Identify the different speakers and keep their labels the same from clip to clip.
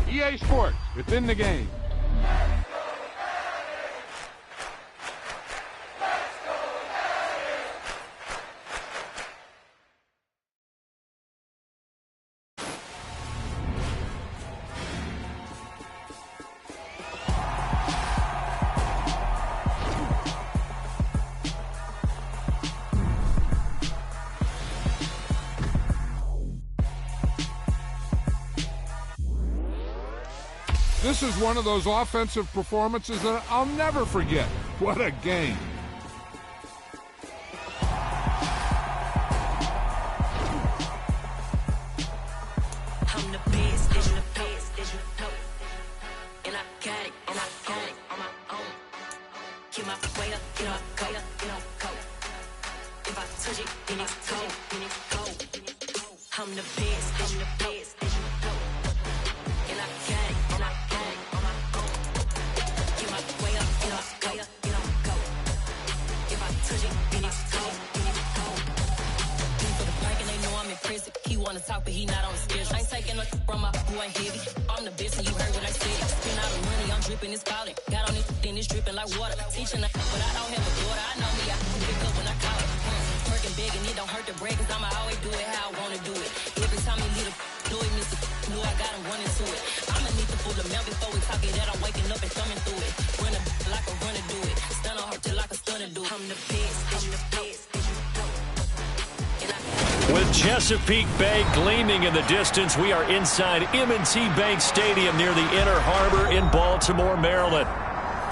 Speaker 1: EA Sports, it's in the game. This is one of those offensive performances that I'll never forget. What a game.
Speaker 2: I'm the best, and the best, and I got it, and I own it on my own. Keep my way up, you know I go, If I touch it, then it's cold, I'm the best, and the best, and I got it, and I own it on my own. Keep my way up, you know I go, If I touch it, then it's cold, For the bank and they know I'm in prison. He wanna talk, but he not on the schedule. I ain't taking no from my boy heavy. I'm the best, and you heard what I said. Spend all the money, I'm dripping, it's falling. Got on it, then it's dripping like water. Teaching but I don't have a daughter. I know me, I can pick up when I call it. Working big, and it don't hurt to break, cause I'ma always do it how I wanna do it. Every time he leave the door, he miss it. Know I got him running to it. I'ma need to pull the mouth before we talk it that I'm waking up and thumbing through it. Run a like a runner do it. Stun on her till like a stunner do it. I'm the best, I'm the best.
Speaker 3: With Chesapeake Bay gleaming in the distance, we are inside M&T Bank Stadium near the Inner Harbor in Baltimore, Maryland.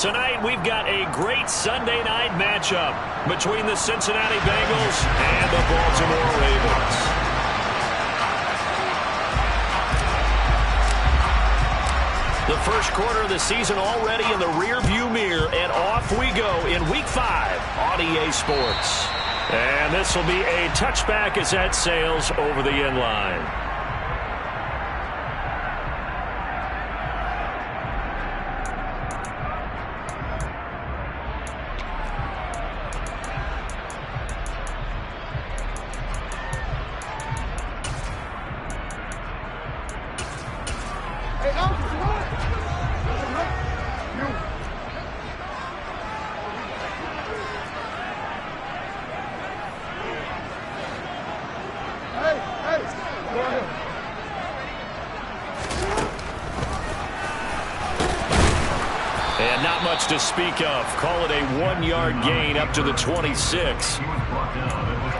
Speaker 3: Tonight, we've got a great Sunday night matchup between the Cincinnati Bengals and the Baltimore Ravens. The first quarter of the season already in the rearview mirror, and off we go in Week 5 on EA Sports. And this will be a touchback as that sails over the end line. And not much to speak of. Call it a 1-yard gain up to the 26.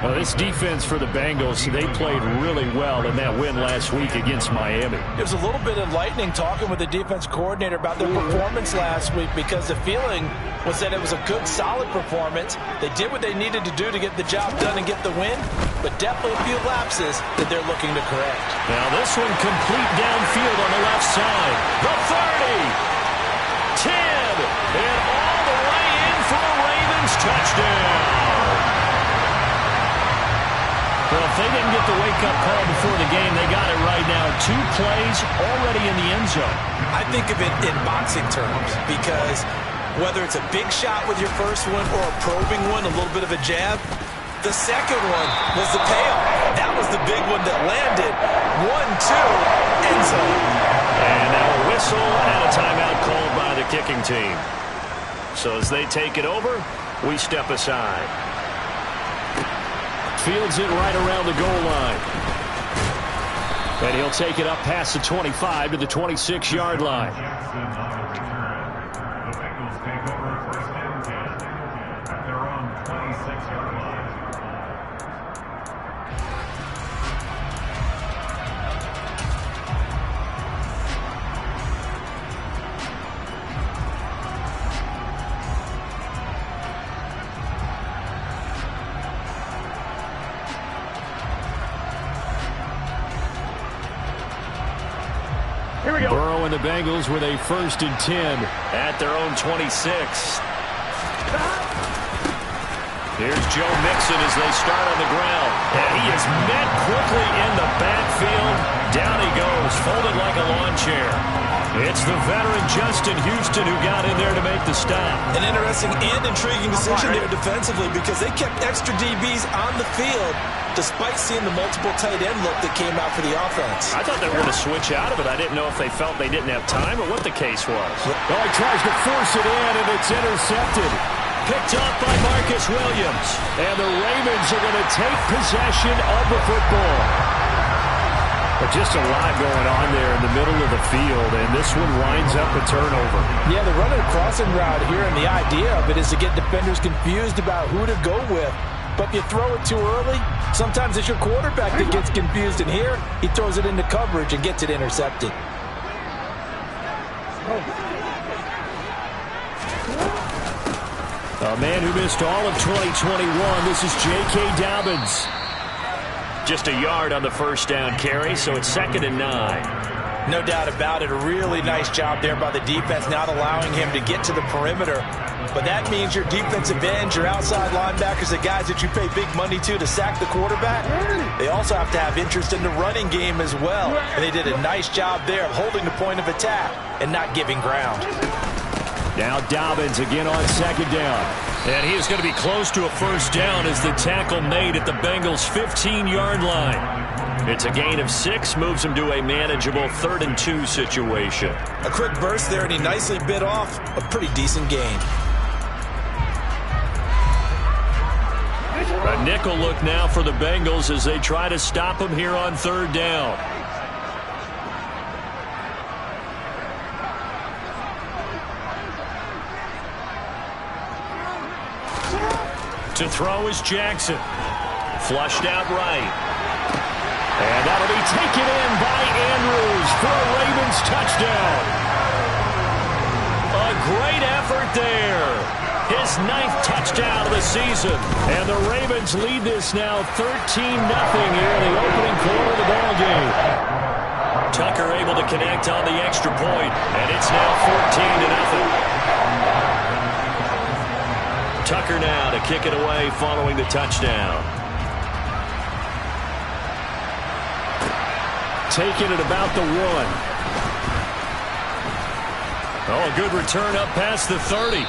Speaker 4: Well, this defense for the Bengals, they played really well in that win last week against Miami.
Speaker 5: It was a little bit enlightening talking with the defense coordinator about their performance last week, because the feeling was that it was a good, solid performance. They did what they needed to do to get the job done and get the win, but definitely a few lapses that they're looking to correct.
Speaker 3: Now this one complete downfield on the left side. The 30, 10, and all the way in for a Ravens touchdown. Well, if they didn't get the wake-up call before the game, they got it right now. 2 plays already in the end zone.
Speaker 5: I think of it in boxing terms, because whether it's a big shot with your first one or a probing one, a little bit of a jab, the second one was the payoff. That was the big one that landed. 1-2, end zone.
Speaker 3: And now a whistle and a timeout called by the kicking team. So as they take it over, we step aside. Fields it right around the goal line. And he'll take it up past the 25 to the 26-yard line. Burrow and the Bengals with a 1st and 10 at their own 26. Here's Joe Mixon as they start on the ground. And he is met quickly in the backfield. Down he goes, folded like a lawn chair. It's the veteran Justin Houston who got in there to make the stop.
Speaker 5: An interesting and intriguing decision there defensively because they kept extra DBs on the field despite seeing the multiple tight end look that came out for the offense.
Speaker 3: I thought they were going to switch out of it. I didn't know if they felt they didn't have time or what the case was.
Speaker 4: Oh, he tries to force it in, and it's intercepted.
Speaker 3: Picked up by Marcus Williams.
Speaker 4: And the Ravens are going to take possession of the football. But just a lot going on there in the middle of the field, and this one winds up a turnover.
Speaker 5: Yeah, they're running a crossing route here, and the idea of it is to get defenders confused about who to go with. But if you throw it too early, sometimes it's your quarterback that gets confused, and here he throws it into coverage and gets it intercepted.
Speaker 3: A man who missed all of 2021, this is J.K. Dobbins. Just a yard on the first down carry, so it's 2nd and 9.
Speaker 5: No doubt about it. A really nice job there by the defense, not allowing him to get to the perimeter. But that means your defensive ends, your outside linebackers, the guys that you pay big money to sack the quarterback, they also have to have interest in the running game as well. And they did a nice job there of holding the point of attack and not giving ground.
Speaker 3: Now Dobbins again on 2nd down. And he is going to be close to a first down as the tackle made at the Bengals' 15-yard line. It's a gain of 6, moves him to a manageable 3rd and 2 situation.
Speaker 5: A quick burst there, and he nicely bit off a pretty decent gain.
Speaker 3: A nickel look now for the Bengals as they try to stop him here on 3rd down. To throw is Jackson. Flushed out right. And that'll be taken in by Andrews for a Ravens touchdown. A great effort there. His 9th touchdown of the season. And the Ravens lead this now 13-0 here in the opening quarter of the ballgame. Tucker able to connect on the extra point, and it's now 14-0. Tucker now to kick it away following the touchdown. Taking it about the 1. Oh, a good return up past the 30.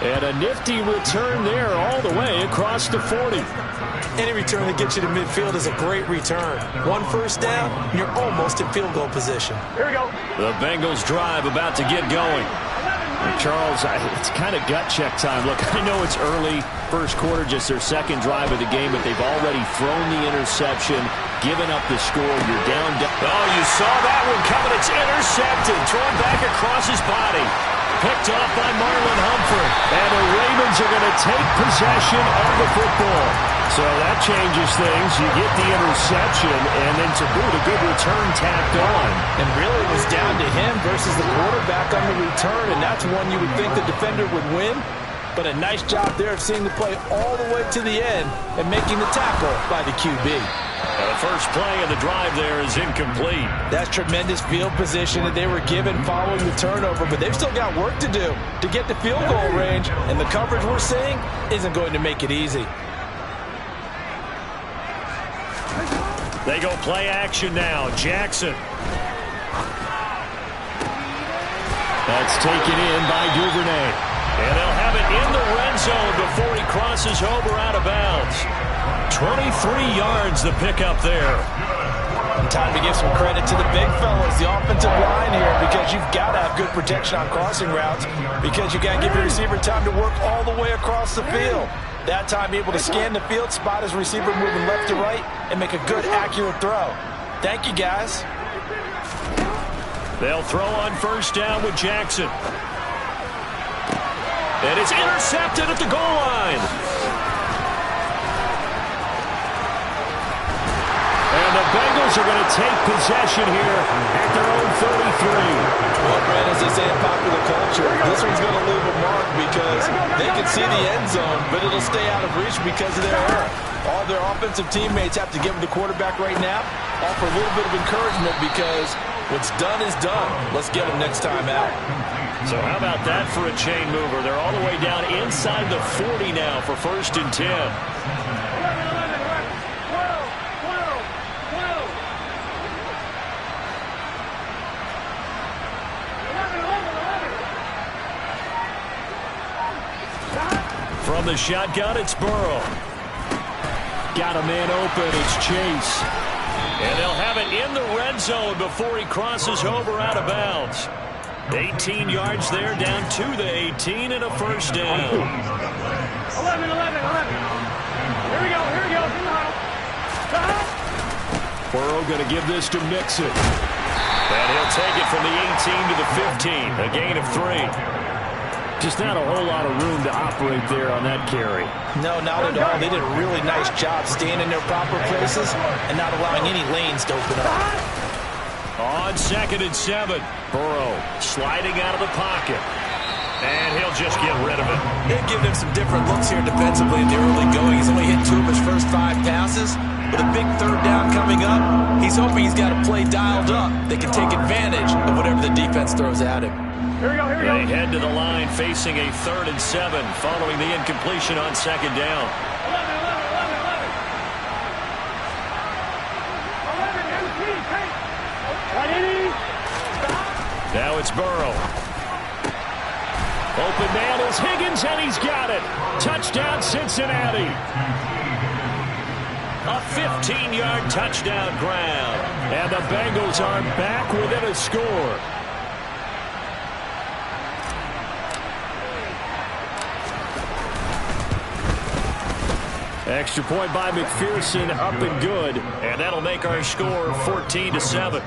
Speaker 3: And a nifty return there all the way across the 40.
Speaker 5: Any return that gets you to midfield is a great return. 1 first down, and you're almost in field goal position.
Speaker 3: Here we go. The Bengals drive about to get going. Charles, it's kind of gut check time. Look, I know it's early, first quarter, just their 2nd drive of the game, but they've already thrown the interception, given up the score. You're down. Oh, you saw that one coming. It's intercepted, thrown back across his body. Picked off by Marlon Humphrey. And the Ravens are going to take possession of the football. So that changes things. You get the interception, and then to boot, a good return tacked on.
Speaker 5: And really it was down to him versus the quarterback on the return, and that's one you would think the defender would win. But a nice job there of seeing the play all the way to the end and making the tackle by the QB.
Speaker 3: The first play of the drive there is incomplete.
Speaker 5: That's tremendous field position that they were given following the turnover, but they've still got work to do to get to field goal range, and the coverage we're seeing isn't going to make it easy.
Speaker 3: They go play action now. Jackson. That's taken in by Duvernay. And they'll have it in the red zone before he crosses over out of bounds. 23 yards the pickup there.
Speaker 5: And time to give some credit to the big fellas, the offensive line here, because you've got to have good protection on crossing routes, because you got to give your receiver time to work all the way across the field. That time able to scan the field, spot his receiver moving left to right, and make a good, accurate throw. Thank you, guys.
Speaker 3: They'll throw on first down with Jackson. And it's intercepted at the goal line. And the Bengals are going to take possession here at their own 33.
Speaker 5: Well, Brad, as they say in popular culture, this one's going to leave a mark because they can see the end zone, but it'll stay out of reach because of their error. All their offensive teammates have to give the quarterback right now, offer a little bit of encouragement because what's done is done. Let's get them next time out.
Speaker 3: So how about that for a chain mover? They're all the way down inside the 40 now for 1st and 10. From the shotgun, it's Burrow. Got a man open. It's Chase. And they'll have it in the red zone before he crosses over out of bounds. 18 yards there, down to the 18, and a 1st down.
Speaker 6: 11. Here we go.
Speaker 3: Burrow going to give this to Mixon. And he'll take it from the 18 to the 15, a gain of 3.
Speaker 4: Just not a whole lot of room to operate there on that carry.
Speaker 5: No, not at all. They did a really nice job staying in their proper places and not allowing any lanes to open up.
Speaker 3: On 2nd and 7, Burrow sliding out of the pocket. And he'll just get rid of it.
Speaker 5: They've given him some different looks here defensively in the early going. He's only hit 2 of his first 5 passes. With a big 3rd down coming up, he's hoping he's got a play dialed up that can take advantage of whatever the defense throws at him.
Speaker 6: Here we go.
Speaker 3: They head to the line facing a 3rd and 7 following the incompletion on 2nd down.
Speaker 6: 11.
Speaker 3: Now it's Burrow. Open man is Higgins, and he's got it. Touchdown, Cincinnati. A 15-yard touchdown ground. And the Bengals are back within a score. Extra point by McPherson, up and good. And that'll make our score 14-7.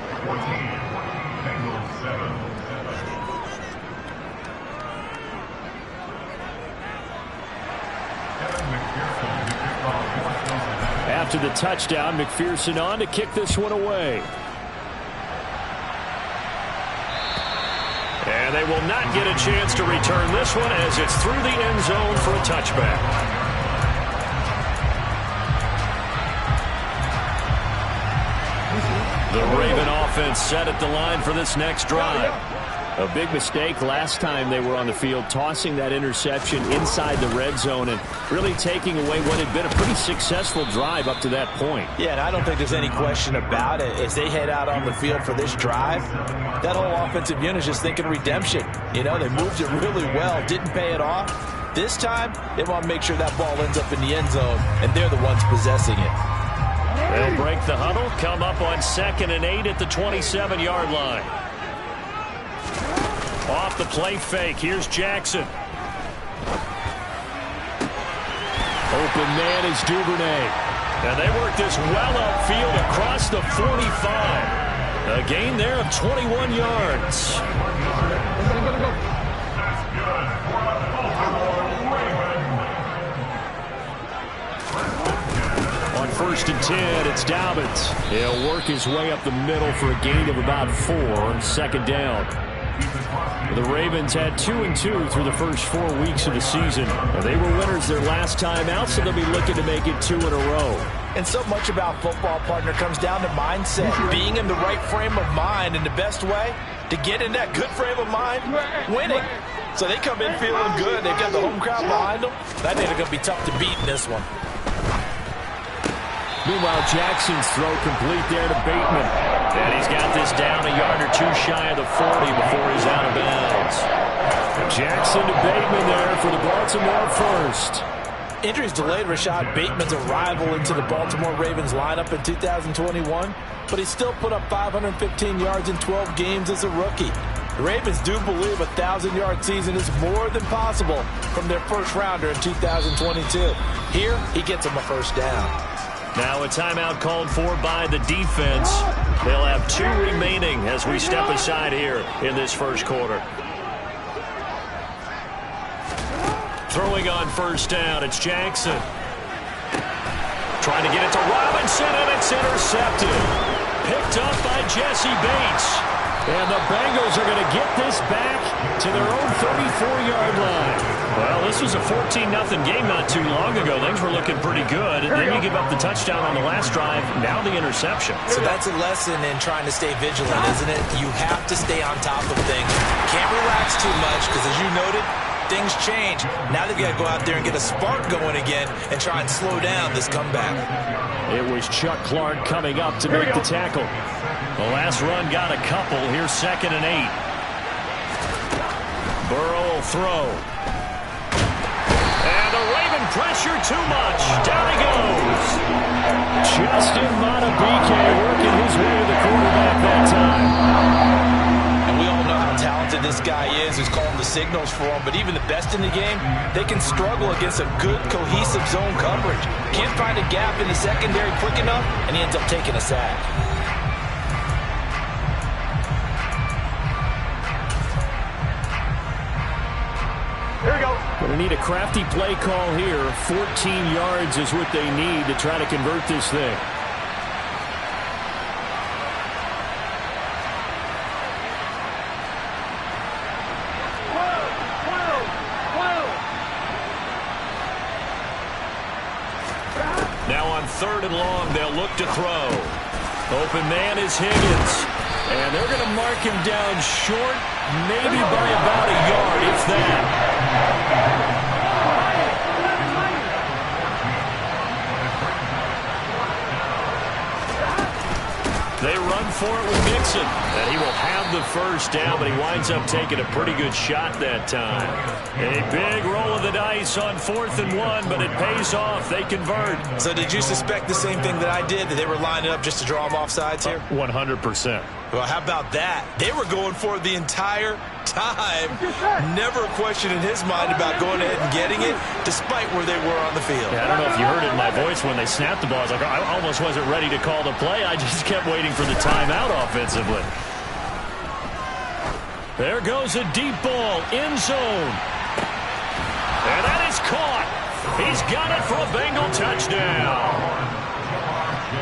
Speaker 3: After the touchdown, McPherson on to kick this one away. And they will not get a chance to return this one as it's through the end zone for a touchback. The Raven offense set at the line for this next drive. A big mistake last time they were on the field, tossing that interception inside the red zone and really taking away what had been a pretty successful drive up to that point.
Speaker 5: Yeah, and I don't think there's any question about it. As they head out on the field for this drive, that whole offensive unit is just thinking redemption. You know, they moved it really well, didn't pay it off. This time, they want to make sure that ball ends up in the end zone, and they're the ones possessing it.
Speaker 3: They'll break the huddle, come up on 2nd and 8 at the 27-yard line. Off the play fake, here's Jackson. Open man is Duvernay. And they work this well upfield across the 45. A gain there of 21 yards. On 1st and 10, it's Dobbins. He'll work his way up the middle for a gain of about 4 on 2nd down. The Ravens had 2-2 through the first 4 weeks of the season. They were winners their last time out, so they'll be looking to make it 2 in a row.
Speaker 5: And so much about football, partner, comes down to mindset. Being in the right frame of mind, and the best way to get in that good frame of mind, winning. So they come in feeling good. They've got the home crowd behind them. I think they're going to be tough to beat in this one.
Speaker 3: Meanwhile, Jackson's throw complete there to Bateman. And he's got this down a yard or 2 shy of the 40 before he's out of bounds. Jackson to Bateman there for the Baltimore first.
Speaker 5: Injuries delayed Rashad Bateman's arrival into the Baltimore Ravens lineup in 2021, but he still put up 515 yards in 12 games as a rookie. The Ravens do believe a 1,000-yard season is more than possible from their first rounder in 2022. Here, he gets them a 1st down.
Speaker 3: Now a timeout called for by the defense. They'll have 2 remaining as we step aside here in this first quarter. Throwing on 1st down, it's Jackson. Trying to get it to Robinson, and it's intercepted. Picked up by Jesse Bates.
Speaker 4: And the Bengals are going to get this back to their own 34-yard line. Well, this was a 14-0 game not too long ago. Things were looking pretty good. And then you give up the touchdown on the last drive. Now the interception.
Speaker 5: So that's a lesson in trying to stay vigilant, isn't it? You have to stay on top of things. Can't relax too much because, as you noted, things change. Now they've got to go out there and get a spark going again and try and slow down this comeback.
Speaker 4: It was Chuck Clark coming up to make the tackle. The last run got a couple. Here's 2nd and 8. Burrow will throw. And the Raven pressure too much. Down he goes. Justin Madubuike working his way to the quarterback that time.
Speaker 5: And we all know how talented this guy is, who's calling the signals for him. But even the best in the game, they can struggle against a good, cohesive zone coverage. Can't find a gap in the secondary quick enough, and he ends up taking a sack.
Speaker 6: Here we go.
Speaker 4: Going to need a crafty play call here. 14 yards is what they need to try to convert this thing. Now on 3rd and long, they'll look to throw. Open man is Higgins. And they're going to mark him down short, maybe by about a yard, if that. They run for it with Mixon, and he will have the first down, but he winds up taking a pretty good shot that time. A big roll of the dice on 4th and 1, but it pays off. They convert.
Speaker 5: So did you suspect the same thing that I did, that they were lining up just to draw them off sides here?
Speaker 4: 100%.
Speaker 5: Well, how about that? They were going for it the entire time. Never a question in his mind about going ahead and getting it, despite where they were on the field.
Speaker 4: Yeah, I don't know if you heard it in my voice when they snapped the ball. I was like, I almost wasn't ready to call the play. I just kept waiting for the timeout offensively. There goes a deep ball, end zone. And that is caught. He's got it for a Bengal touchdown.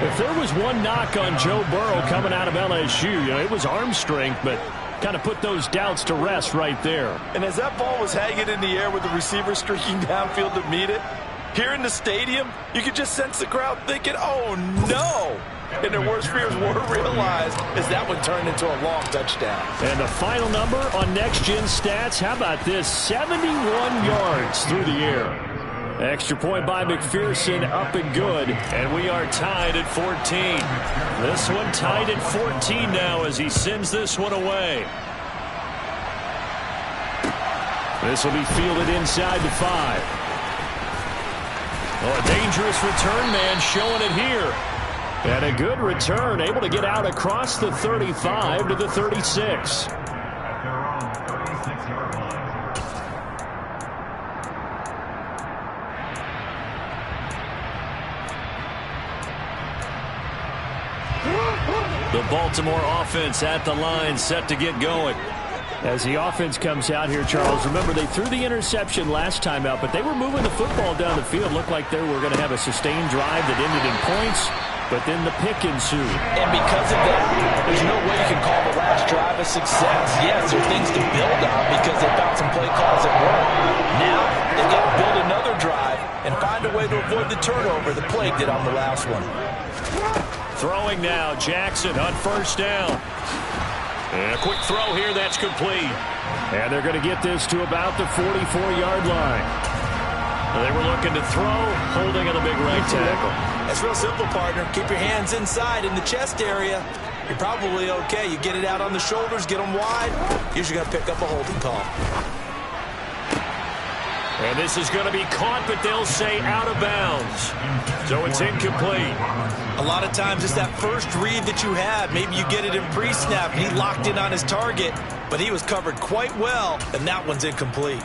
Speaker 4: If there was one knock on Joe Burrow coming out of LSU, it was arm strength, but kind of put those doubts to rest right there.
Speaker 5: And as that ball was hanging in the air with the receiver streaking downfield to meet it, here in the stadium, you could just sense the crowd thinking, oh, no. And their worst fears were realized as that one turned into a long touchdown.
Speaker 4: And the final number on Next Gen Stats, how about this? 71 yards through the air. Extra point by McPherson, up and good. And we are tied at 14. This one tied at 14 now as he sends this one away. This will be fielded inside the 5. Oh, a dangerous return man showing it here. And a good return, able to get out across the 35 to the 36. The Baltimore offense at the line, set to get going. As the offense comes out here, Charles, remember they threw the interception last time out, but they were moving the football down the field. Looked like they were going to have a sustained drive that ended in points, but then the pick ensued.
Speaker 5: And because of that, there's no way you can call the last drive a success. Yes, there's things to build on because they found some play calls that work. Now they've got to build another drive and find a way to avoid the turnover that plagued it on the last one.
Speaker 4: Throwing now, Jackson on 1st down. And a quick throw here, that's complete. And they're going to get this to about the 44-yard line. They were looking to throw, holding on a big right tackle.
Speaker 5: That's real simple, partner. Keep your hands inside in the chest area. You're probably okay. You get it out on the shoulders, get them wide. Usually going to pick up a holding call.
Speaker 4: And this is going to be caught, but they'll say out of bounds. So it's incomplete.
Speaker 5: A lot of times it's that first read that you have. Maybe you get it in pre-snap, and he locked in on his target, but he was covered quite well, and that one's incomplete.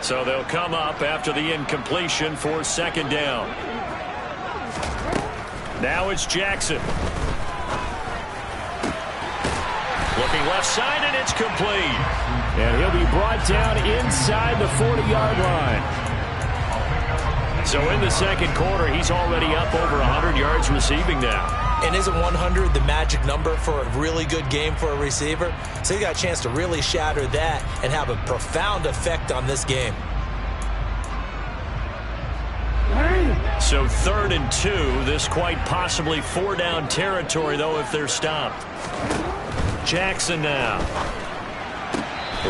Speaker 4: So they'll come up after the incompletion for 2nd down. Now it's Jackson. Looking left side, and it's complete. And he'll be brought down inside the 40-yard line.
Speaker 3: So in the second quarter, he's already up over 100 yards receiving now.
Speaker 5: And isn't 100 the magic number for a really good game for a receiver? So he got a chance to really shatter that and have a profound effect on this game.
Speaker 3: So 3rd and 2. This quite possibly 4-down territory, though, if they're stopped. Jackson now.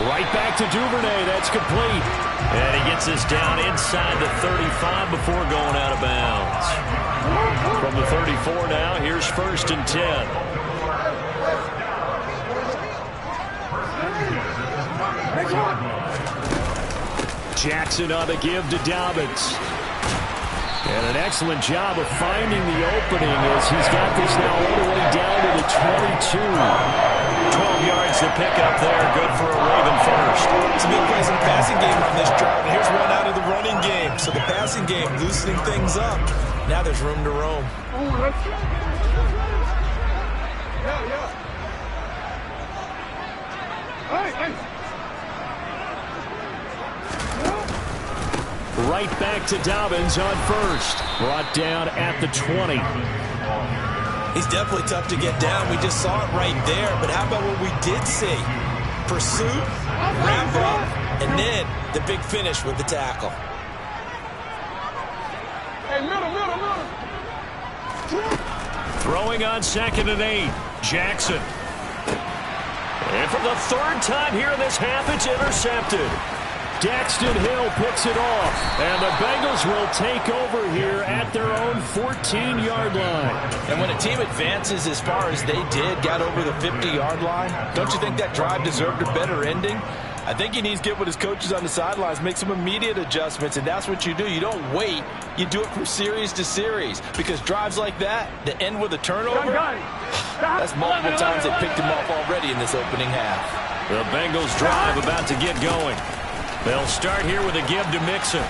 Speaker 3: Right back to Duvernay. That's complete. And he gets this down inside the 35 before going out of bounds. From the 34 now, here's 1st and 10. Jackson on the give to Dobbins. And an excellent job of finding the opening as he's got this now all the way down to the 22. 12 yards to pick up there. Good for a Raven first.
Speaker 5: Some big plays in the passing game on this drive. And here's one out of the running game. So the passing game loosening things up. Now there's room to roam.
Speaker 3: Right back to Dobbins on 1st. Brought down at the 20.
Speaker 5: He's definitely tough to get down. We just saw it right there. But how about what we did see? Pursuit, wrap up, and then the big finish with the tackle.
Speaker 6: Hey, middle.
Speaker 3: Throwing on 2nd and 8. Jackson. And for the 3rd time here in this half, it's intercepted. Daxton Hill picks it off, and the Bengals will take over here at their own 14-yard line.
Speaker 5: And when a team advances as far as they did, got over the 50-yard line, don't you think that drive deserved a better ending? I think he needs to get with his coaches on the sidelines, make some immediate adjustments, and that's what you do. You don't wait. You do it from series to series, because drives like that end with a turnover, that's multiple times they picked him off already in this opening half.
Speaker 3: The Bengals drive about to get going. They'll start here with a give to Mixon.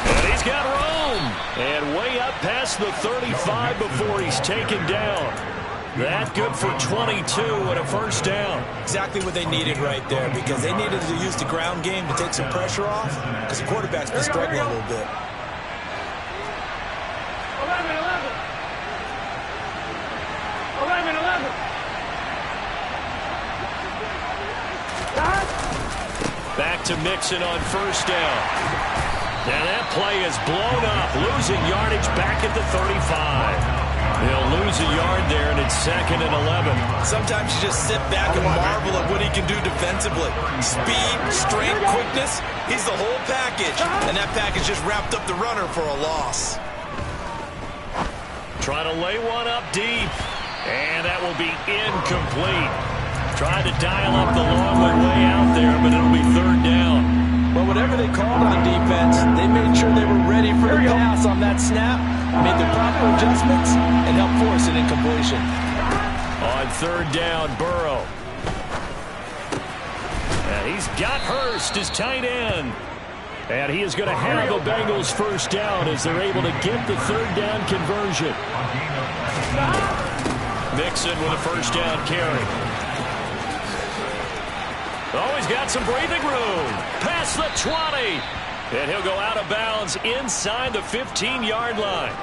Speaker 3: And he's got room. And way up past the 35 before he's taken down. That good for 22 and a 1st down.
Speaker 5: Exactly what they needed right there, because they needed to use the ground game to take some pressure off, because the quarterback's been struggling a little bit.
Speaker 6: 11.
Speaker 3: Back to Mixon on 1st down. And that play is blown up, losing yardage back at the 35. He'll lose a yard there, and it's 2nd and 11.
Speaker 5: Sometimes you just sit back and marvel at what he can do defensively. Speed, strength, quickness, he's the whole package. And that package just wrapped up the runner for a loss.
Speaker 3: Trying to lay one up deep. And that will be incomplete. Tried to dial up the long way out there, but it'll be 3rd down.
Speaker 5: Well, whatever they called on defense, they made sure they were ready for the pass on that snap, made the proper adjustments, and helped force an incompletion.
Speaker 3: On 3rd down, Burrow. And he's got Hurst, his tight end. And he is going to have the Bengals 1st down as they're able to get the 3rd down conversion. Mixon with a 1st down carry. Oh, he's got some breathing room. Past the 20. And he'll go out of bounds inside the 15-yard line.